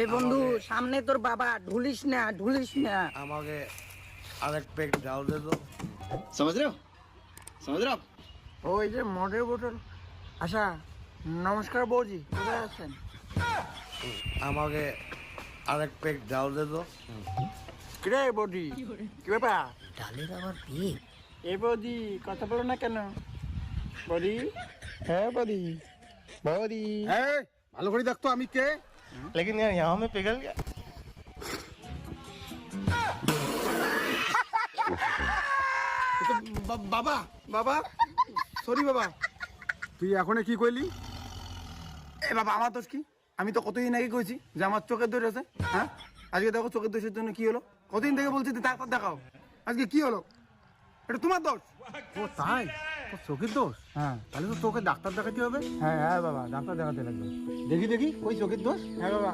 এই বন্ধু সামনে তোর বাবা, ঢুলিস না ঢুলিস না। আমাকে আরেক পেক ডাল দে তো। समझ रहे हो समझ रहे हो आप? ওই যে মদের বোতল। আচ্ছা, নমস্কার বৌজি, কোথায় আছেন? আমাকে আরেক পেক ডাল দে তো। কিরে বৌদি, কি ব্যাপার? ডালের আবার পেট। এই বৌদি কথা বলো না কেন? বৌদি, হ্যাঁ বৌদি, বৌদি। এই ভালো করে দেখতো আমি কে। लेकिन यार यहाँ में पिघल गया। বাবা বাবা সরি বাবা, তুই এখন কি কইলি? এ বাবা আমার দোষ কি? আমি তো কতদিন আগে কইছি যে আমার চোখের দোষ আছে। হ্যাঁ, আজকে দেখো চোখের দোষের জন্য কি হলো। কতদিন থেকে বলছি তারপর দেখাও, আজকে কি হলো? এটা তোমার দোষ। ও তাই? তোর চোখের দোষ? হ্যাঁ তাহলে তো তোকে ডাক্তার দেখাতে হবে। হ্যাঁ হ্যাঁ বাবা, ডাক্তার দেখাতে লাগবে। দেখি দেখি ওই চোখের দোষ। হ্যাঁ বাবা।